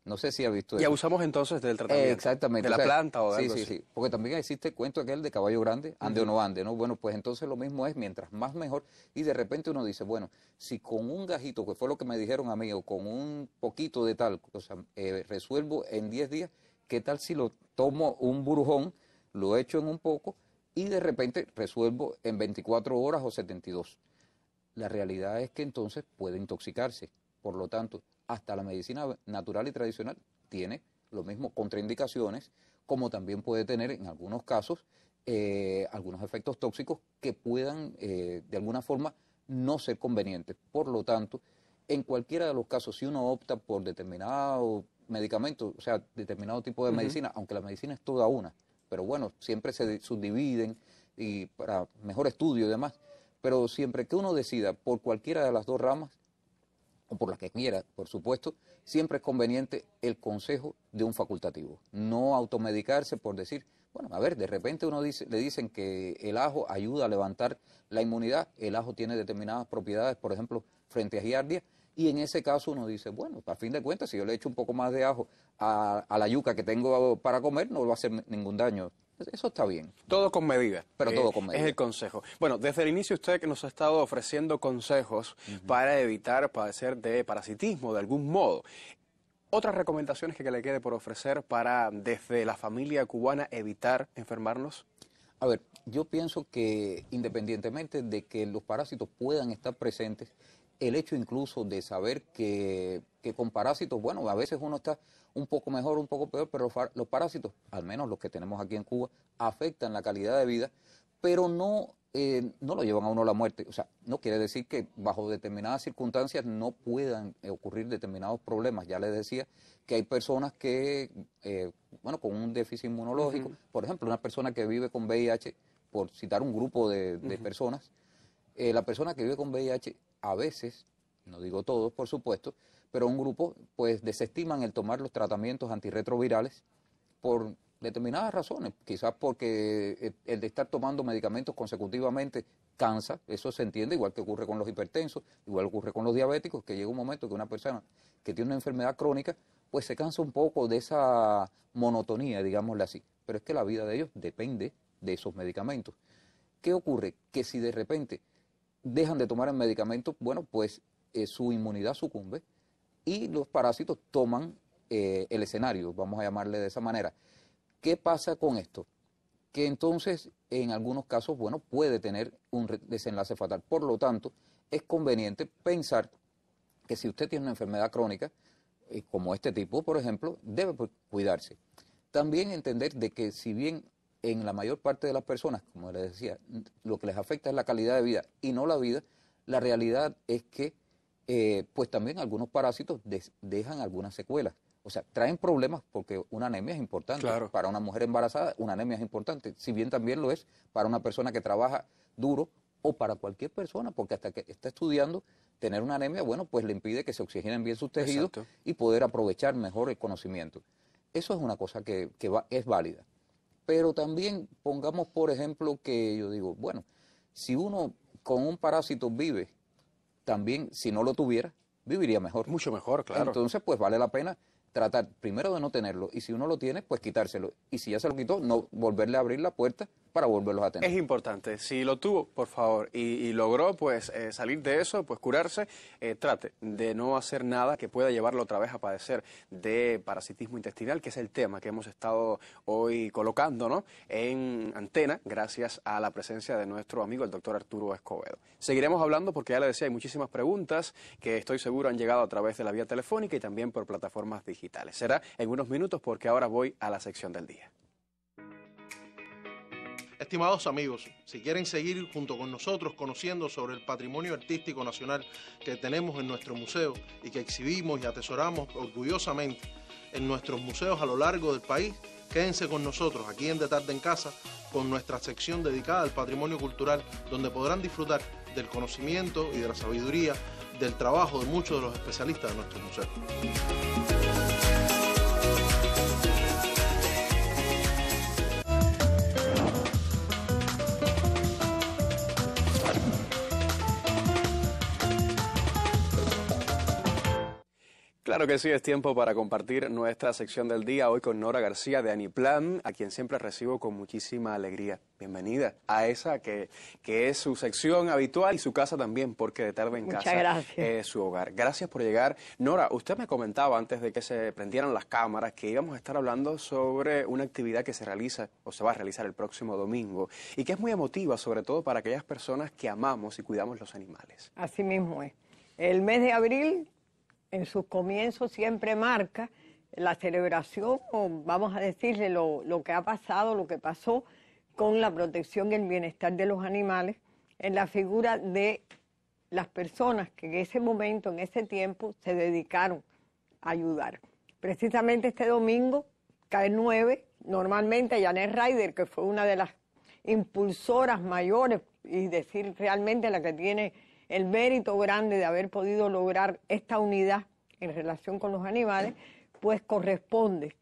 No sé si ha visto eso. Y abusamos entonces del tratamiento. Exactamente. De la planta o de algo sí, así. sí. Porque también existe el cuento aquel de caballo grande, ande o no ande, ¿no? Bueno, pues entonces lo mismo es mientras más mejor. Y de repente uno dice, bueno, si con un gajito, que fue lo que me dijeron a mí, o con un poquito de tal, o sea, resuelvo en 10 días, ¿qué tal si lo tomo un burujón, lo echo en un poco y de repente resuelvo en 24 horas o 72? La realidad es que entonces puede intoxicarse. Por lo tanto, hasta la medicina natural y tradicional tiene lo mismo contraindicaciones, como también puede tener en algunos casos algunos efectos tóxicos que puedan de alguna forma no ser convenientes. Por lo tanto, en cualquiera de los casos, si uno opta por determinado medicamento, o sea, determinado tipo de medicina, aunque la medicina es toda una, pero bueno, siempre se subdividen y para mejor estudio y demás, pero siempre que uno decida por cualquiera de las dos ramas, o por la que quiera, por supuesto, siempre es conveniente el consejo de un facultativo. No automedicarse por decir, bueno, a ver, de repente le dicen que el ajo ayuda a levantar la inmunidad, el ajo tiene determinadas propiedades, por ejemplo, frente a giardia, y en ese caso uno dice, bueno, a fin de cuentas, si yo le echo un poco más de ajo a la yuca que tengo para comer, no va a hacer ningún daño. Eso está bien. Todo con medida. Pero todo con medida. Es el consejo. Bueno, desde el inicio usted que nos ha estado ofreciendo consejos para evitar padecer de parasitismo de algún modo. ¿Otras recomendaciones que le quede por ofrecer para, desde la familia cubana, evitar enfermarnos? A ver, yo pienso que independientemente de que los parásitos puedan estar presentes, el hecho incluso de saber que con parásitos, bueno, a veces uno está un poco mejor, un poco peor, pero los parásitos, al menos los que tenemos aquí en Cuba, afectan la calidad de vida, pero no lo llevan a uno a la muerte. O sea, no quiere decir que bajo determinadas circunstancias no puedan ocurrir determinados problemas. Ya les decía que hay personas que, bueno, con un déficit inmunológico, por ejemplo, una persona que vive con VIH, por citar un grupo de personas, la persona que vive con VIH a veces, no digo todos por supuesto, pero un grupo pues desestiman el tomar los tratamientos antirretrovirales por determinadas razones, quizás porque el de estar tomando medicamentos consecutivamente cansa, eso se entiende, igual que ocurre con los hipertensos, igual ocurre con los diabéticos, que llega un momento que una persona que tiene una enfermedad crónica, pues se cansa un poco de esa monotonía, digámosle así, pero es que la vida de ellos depende de esos medicamentos. ¿Qué ocurre? Que si de repente dejan de tomar el medicamento, bueno, pues su inmunidad sucumbe y los parásitos toman el escenario, vamos a llamarle de esa manera. ¿Qué pasa con esto? Que entonces, en algunos casos, bueno, puede tener un desenlace fatal. Por lo tanto, es conveniente pensar que si usted tiene una enfermedad crónica, como este tipo, por ejemplo, debe cuidarse. También entender de que si bien en la mayor parte de las personas, como les decía, lo que les afecta es la calidad de vida y no la vida, la realidad es que pues también algunos parásitos dejan algunas secuelas. O sea, traen problemas porque una anemia es importante. Claro. Para una mujer embarazada, una anemia es importante. Si bien también lo es para una persona que trabaja duro o para cualquier persona, porque hasta que está estudiando, tener una anemia, bueno, pues le impide que se oxigenen bien sus tejidos. Exacto. Y poder aprovechar mejor el conocimiento. Eso es una cosa que es válida. Pero también pongamos, por ejemplo, que yo digo, bueno, si uno con un parásito vive, también si no lo tuviera, viviría mejor. Mucho mejor, claro. Entonces, pues vale la pena tratar primero de no tenerlo y si uno lo tiene, pues quitárselo. Y si ya se lo quitó, no volverle a abrir la puerta para volverlos a tener. Es importante, si lo tuvo, por favor, y logró pues salir de eso, pues curarse, trate de no hacer nada que pueda llevarlo otra vez a padecer de parasitismo intestinal, que es el tema que hemos estado hoy colocando, ¿no?, en antena, gracias a la presencia de nuestro amigo el doctor Arturo Escobedo. Seguiremos hablando porque ya le decía, hay muchísimas preguntas que estoy seguro han llegado a través de la vía telefónica y también por plataformas digitales. Será en unos minutos porque ahora voy a la sección del día. Estimados amigos, si quieren seguir junto con nosotros conociendo sobre el patrimonio artístico nacional que tenemos en nuestro museo y que exhibimos y atesoramos orgullosamente en nuestros museos a lo largo del país, quédense con nosotros aquí en De Tarde en Casa con nuestra sección dedicada al patrimonio cultural, donde podrán disfrutar del conocimiento y de la sabiduría del trabajo de muchos de los especialistas de nuestro museo. Claro que sí, es tiempo para compartir nuestra sección del día hoy con Nora García de Aniplan, a quien siempre recibo con muchísima alegría. Bienvenida a esa que es su sección habitual y su casa también, porque de tarde en Muchas casa gracias. es su hogar. Gracias por llegar. Nora, usted me comentaba antes de que se prendieran las cámaras que íbamos a estar hablando sobre una actividad que se realiza o se va a realizar el próximo domingo y que es muy emotiva, sobre todo para aquellas personas que amamos y cuidamos los animales. Así mismo es. El mes de abril, en sus comienzos, siempre marca la celebración, o vamos a decirle lo que ha pasado, lo que pasó con la protección y el bienestar de los animales, en la figura de las personas que en ese momento, en ese tiempo, se dedicaron a ayudar. Precisamente este domingo cae 9, normalmente Janet Ryder, que fue una de las impulsoras mayores, y decir realmente la que tiene el mérito grande de haber podido lograr esta unidad en relación con los animales, pues corresponde.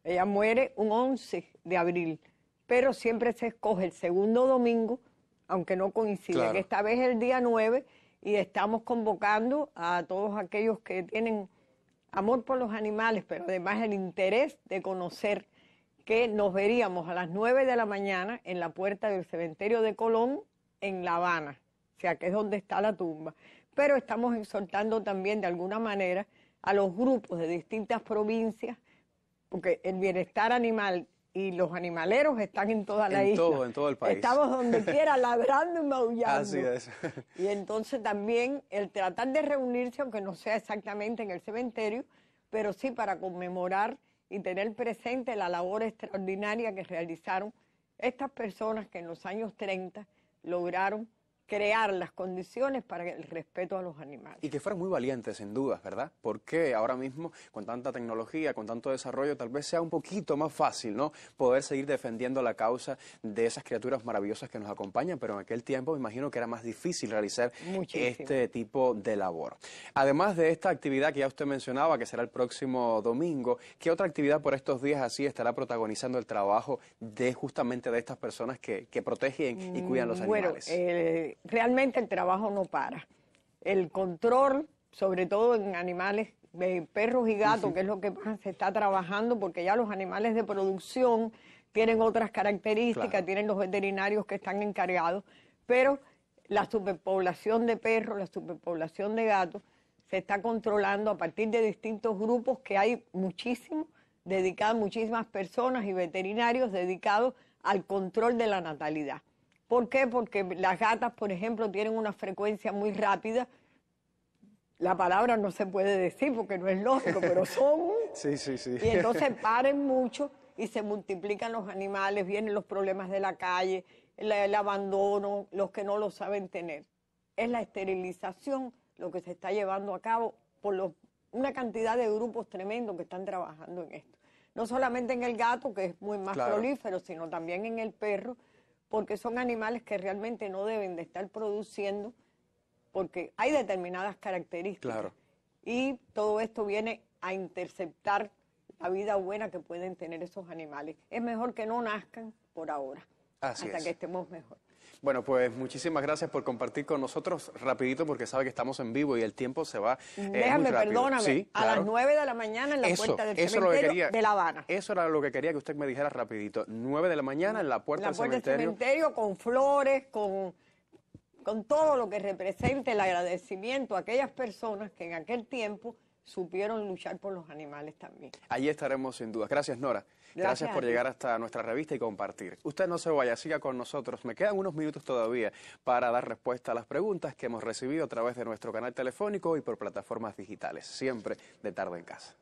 Ella muere un 11 de abril, pero siempre se escoge el segundo domingo, aunque no coincide. Claro. Esta vez es el día 9 y estamos convocando a todos aquellos que tienen amor por los animales, pero además el interés de conocer, que nos veríamos a las 9 de la mañana en la puerta del cementerio de Colón, en La Habana, o sea, que es donde está la tumba. Pero estamos exhortando también de alguna manera a los grupos de distintas provincias, porque el bienestar animal y los animaleros están en toda la isla. En todo el país. Estamos donde quiera, ladrando y maullando. Así es. Y entonces también el tratar de reunirse, aunque no sea exactamente en el cementerio, pero sí para conmemorar y tener presente la labor extraordinaria que realizaron estas personas que en los años 30 lograron crear las condiciones para el respeto a los animales. Y que fueron muy valientes, sin dudas, ¿verdad? Porque ahora mismo, con tanta tecnología, con tanto desarrollo, tal vez sea un poquito más fácil, ¿no?, poder seguir defendiendo la causa de esas criaturas maravillosas que nos acompañan, pero en aquel tiempo me imagino que era más difícil realizar este tipo de labor. Además de esta actividad que ya usted mencionaba, que será el próximo domingo, ¿qué otra actividad por estos días así estará protagonizando el trabajo de justamente de estas personas que protegen y cuidan los animales? Bueno, realmente el trabajo no para. El control, sobre todo en animales, perros y gatos, que es lo que más se está trabajando, porque ya los animales de producción tienen otras características, Claro. tienen los veterinarios que están encargados, pero la superpoblación de perros, la superpoblación de gatos, se está controlando a partir de distintos grupos que hay muchísimos, muchísimas personas y veterinarios dedicados al control de la natalidad. ¿Por qué? Porque las gatas, por ejemplo, tienen una frecuencia muy rápida. La palabra no se puede decir porque no es lógico, pero son... Sí, sí, sí. Y entonces paren mucho y se multiplican los animales, vienen los problemas de la calle, el abandono, los que no lo saben tener. Es la esterilización lo que se está llevando a cabo por una cantidad de grupos tremendos que están trabajando en esto. No solamente en el gato, que es muy más Claro. prolífero, sino también en el perro, porque son animales que realmente no deben de estar produciendo, porque hay determinadas características. Claro. Y todo esto viene a interceptar la vida buena que pueden tener esos animales. Es mejor que no nazcan por ahora, Así hasta es. que estemos mejor. Bueno, pues muchísimas gracias por compartir con nosotros rapidito, porque sabe que estamos en vivo y el tiempo se va muy Déjame, rápido. perdóname, Sí, a claro. las 9 de la mañana en la puerta del eso es lo que cementerio quería, de La Habana. Eso era lo que quería que usted me dijera rapidito. 9 de la mañana en la puerta La del puerta del cementerio. cementerio con flores, con todo lo que represente el agradecimiento a aquellas personas que en aquel tiempo supieron luchar por los animales también. Allí estaremos sin duda. Gracias, Nora. Gracias a por ti. llegar hasta nuestra revista y compartir. Usted no se vaya, siga con nosotros. Me quedan unos minutos todavía para dar respuesta a las preguntas que hemos recibido a través de nuestro canal telefónico y por plataformas digitales, siempre de tarde en casa.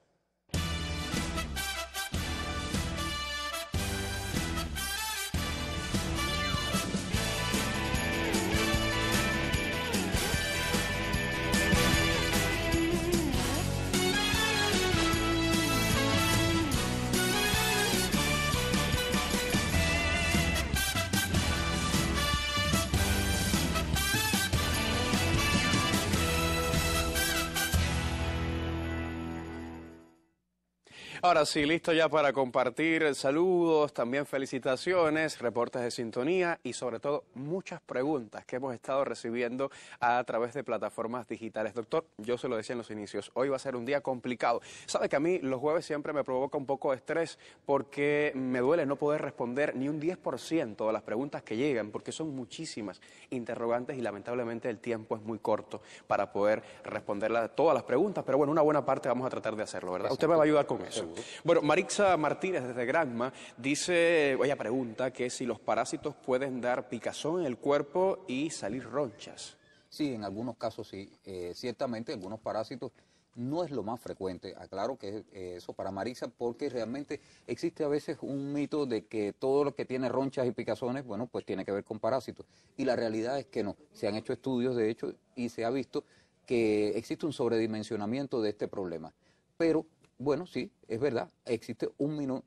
Ahora sí, listo ya para compartir saludos, también felicitaciones, reportes de sintonía y sobre todo muchas preguntas que hemos estado recibiendo a través de plataformas digitales. Doctor, yo se lo decía en los inicios, hoy va a ser un día complicado. Sabe que a mí los jueves siempre me provoca un poco de estrés porque me duele no poder responder ni un 10% de las preguntas que llegan porque son muchísimas interrogantes y lamentablemente el tiempo es muy corto para poder responder a todas las preguntas, pero bueno, una buena parte vamos a tratar de hacerlo, ¿verdad? Usted me va a ayudar con eso. Bueno, Marixa Martínez desde Granma dice, ella pregunta que si los parásitos pueden dar picazón en el cuerpo y salir ronchas. Sí, en algunos casos sí. Ciertamente algunos parásitos no es lo más frecuente. Aclaro que es eso para Marixa porque realmente existe a veces un mito de que todo lo que tiene ronchas y picazones, bueno, pues tiene que ver con parásitos. Y la realidad es que no. Se han hecho estudios, de hecho, y se ha visto que existe un sobredimensionamiento de este problema. Pero bueno, sí, es verdad, existe un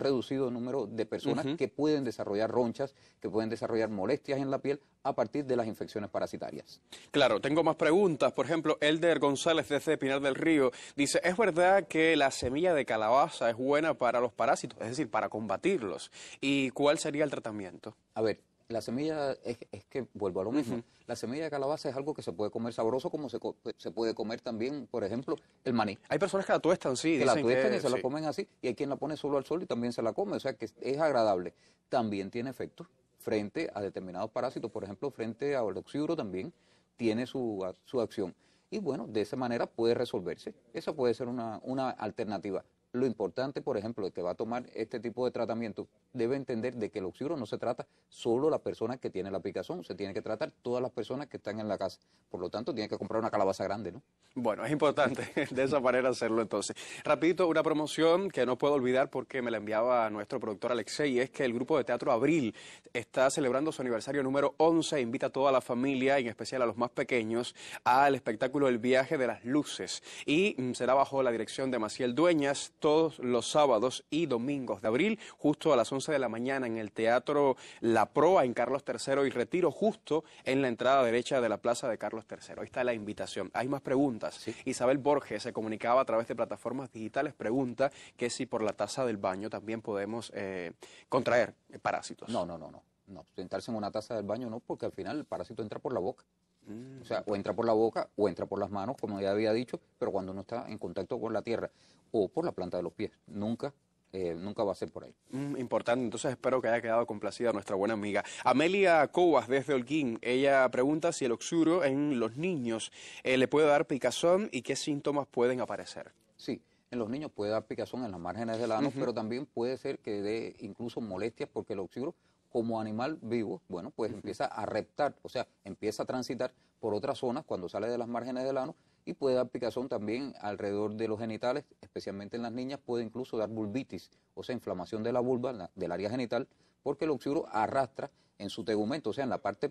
reducido número de personas que pueden desarrollar ronchas, que pueden desarrollar molestias en la piel a partir de las infecciones parasitarias. Claro, tengo más preguntas. Por ejemplo, Elder González desde Pinar del Río dice, ¿es verdad que la semilla de calabaza es buena para los parásitos, es decir, para combatirlos? ¿Y cuál sería el tratamiento? A ver, la semilla, es que vuelvo a lo mismo, la semilla de calabaza es algo que se puede comer sabroso como se puede comer también, por ejemplo, el maní. Hay personas que la tuestan, sí. Que la tuestan y se la comen así, y hay quien la pone solo al sol y también se la come, o sea que es agradable. También tiene efectos frente a determinados parásitos, por ejemplo, frente al oxiduro también tiene su acción. Y bueno, de esa manera puede resolverse. Esa puede ser una alternativa. Lo importante, por ejemplo, que va a tomar este tipo de tratamiento, debe entender de que el oxiduro no se trata solo la persona que tiene la picazón, se tiene que tratar todas las personas que están en la casa. Por lo tanto, tiene que comprar una calabaza grande, ¿no? Bueno, es importante de esa manera hacerlo entonces. Rapidito, una promoción que no puedo olvidar porque me la enviaba nuestro productor Alexei, es que el grupo de teatro Abril está celebrando su aniversario número 11, invita a toda la familia, en especial a los más pequeños, al espectáculo El Viaje de las Luces. Y será bajo la dirección de Maciel Dueñas, todos los sábados y domingos de abril, justo a las 11 de la mañana en el Teatro La Proa en Carlos III y Retiro, justo en la entrada derecha de la Plaza de Carlos III. Ahí está la invitación. Hay más preguntas. Sí. Isabel Borges se comunicaba a través de plataformas digitales, pregunta que si por la taza del baño también podemos contraer parásitos. No, sentarse en una taza del baño no, porque al final el parásito entra por la boca. O sea, o entra por la boca o entra por las manos, como ya había dicho, pero cuando uno está en contacto con la tierra o por la planta de los pies, nunca va a ser por ahí. Importante, entonces espero que haya quedado complacida nuestra buena amiga. Amelia Cobas desde Holguín, ella pregunta si el oxuro en los niños le puede dar picazón y qué síntomas pueden aparecer. Sí, en los niños puede dar picazón en las márgenes del ano, pero también puede ser que dé incluso molestias porque el oxuro, como animal vivo, bueno, pues empieza a reptar, o sea, empieza a transitar por otras zonas cuando sale de las márgenes del ano y puede dar picazón también alrededor de los genitales, especialmente en las niñas, puede incluso dar vulvitis, o sea, inflamación de la vulva, del área genital, porque el oxiduro arrastra en su tegumento, o sea, en la parte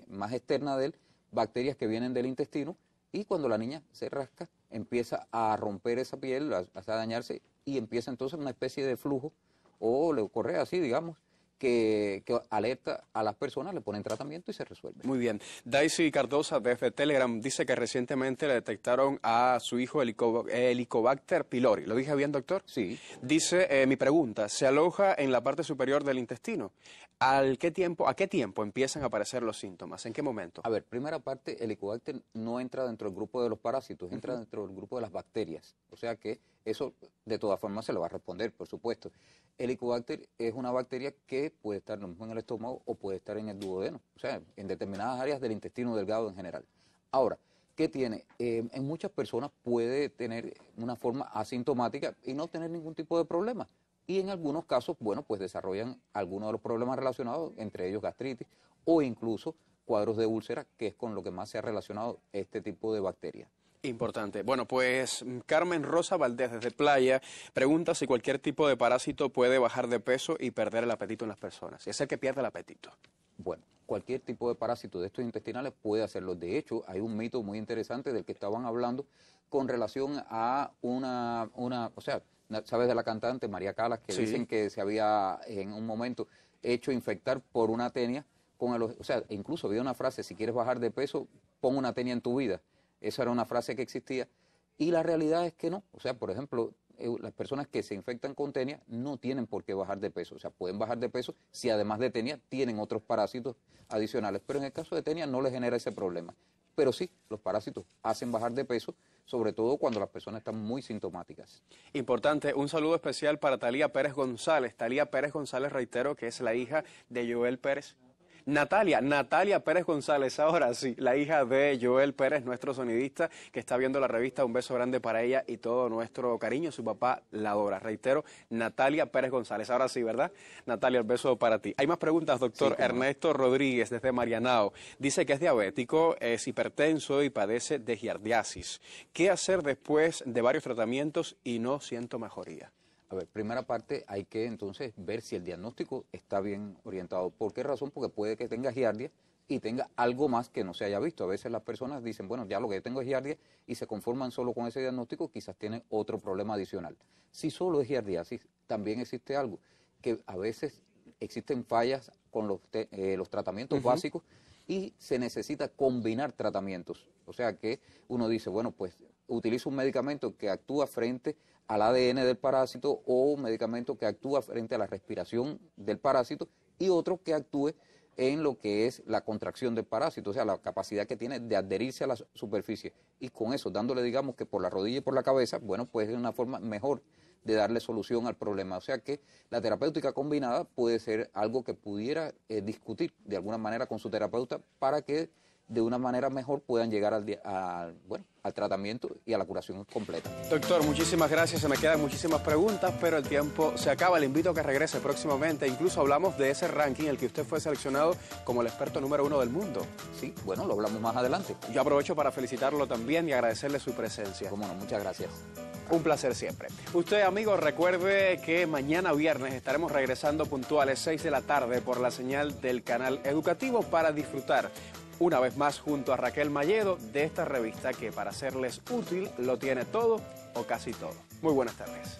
más externa de él, bacterias que vienen del intestino, y cuando la niña se rasca, empieza a romper esa piel, a dañarse, y empieza entonces una especie de flujo, o le ocurre así, digamos, que alerta a las personas, le ponen tratamiento y se resuelve. Muy bien. Daisy Cardosa desde Telegram dice que recientemente le detectaron a su hijo Helicobacter pylori. ¿Lo dije bien, doctor? Sí. Dice, mi pregunta, ¿se aloja en la parte superior del intestino? ¿A qué tiempo empiezan a aparecer los síntomas? ¿En qué momento? A ver, primera parte, Helicobacter no entra dentro del grupo de los parásitos, entra dentro del grupo de las bacterias. O sea que eso de todas formas se lo va a responder, por supuesto. Helicobacter es una bacteria que puede estar lo mismo en el estómago o puede estar en el duodeno, o sea, en determinadas áreas del intestino delgado en general. Ahora, ¿qué tiene? En muchas personas puede tener una forma asintomática y no tener ningún tipo de problema. Y en algunos casos, bueno, pues desarrollan algunos de los problemas relacionados, entre ellos gastritis o incluso cuadros de úlcera, que es con lo que más se ha relacionado este tipo de bacterias. Importante. Bueno, pues Carmen Rosa Valdés desde Playa pregunta si cualquier tipo de parásito puede bajar de peso y perder el apetito en las personas. Es el que pierde el apetito. Bueno, cualquier tipo de parásito de estos intestinales puede hacerlo. De hecho, hay un mito muy interesante del que estaban hablando con relación a o sea, ¿sabes de la cantante María Calas? Que sí. Dicen que se había en un momento hecho infectar por una tenia con el... O sea, incluso había una frase, si quieres bajar de peso, pon una tenia en tu vida. Esa era una frase que existía. Y la realidad es que no. O sea, por ejemplo, las personas que se infectan con tenia no tienen por qué bajar de peso. O sea, pueden bajar de peso si además de tenia tienen otros parásitos adicionales. Pero en el caso de tenia no les genera ese problema. Pero sí, los parásitos hacen bajar de peso, sobre todo cuando las personas están muy sintomáticas. Importante, un saludo especial para Talía Pérez González. Talía Pérez González, reitero, que es la hija de Joel Pérez. Natalia Pérez González, ahora sí, la hija de Joel Pérez, nuestro sonidista, que está viendo la revista. Un beso grande para ella y todo nuestro cariño. Su papá la adora. Reitero, Natalia Pérez González. Ahora sí, ¿verdad? Natalia, el beso para ti. Hay más preguntas, doctor. Sí, Ernesto Rodríguez, desde Marianao. Dice que es diabético, es hipertenso y padece de giardiasis. ¿Qué hacer después de varios tratamientos y no siento mejoría? A ver, primera parte, hay que entonces ver si el diagnóstico está bien orientado. ¿Por qué razón? Porque puede que tenga giardia y tenga algo más que no se haya visto. A veces las personas dicen, bueno, ya lo que yo tengo es giardia y se conforman solo con ese diagnóstico, quizás tienen otro problema adicional. Si solo es giardiasis, también existe algo, que a veces existen fallas con los tratamientos básicos y se necesita combinar tratamientos. O sea que uno dice, bueno, pues utilizo un medicamento que actúa frente al ADN del parásito o un medicamento que actúa frente a la respiración del parásito y otro que actúe en lo que es la contracción del parásito, o sea, la capacidad que tiene de adherirse a la superficie. Y con eso, dándole, digamos, que por la rodilla y por la cabeza, bueno, pues es una forma mejor de darle solución al problema. O sea que la terapéutica combinada puede ser algo que pudiera discutir de alguna manera con su terapeuta para que de una manera mejor puedan llegar al tratamiento y a la curación completa. Doctor, muchísimas gracias. Se me quedan muchísimas preguntas, pero el tiempo se acaba. Le invito a que regrese próximamente. Incluso hablamos de ese ranking, el que usted fue seleccionado como el experto número 1 del mundo. Sí, bueno, lo hablamos más adelante. Yo aprovecho para felicitarlo también y agradecerle su presencia. Cómo no, muchas gracias. Un placer siempre. Usted, amigos, recuerde que mañana viernes estaremos regresando puntuales 6 de la tarde por la señal del canal educativo para disfrutar una vez más junto a Raquel Malledo de esta revista que para serles útil lo tiene todo o casi todo. Muy buenas tardes.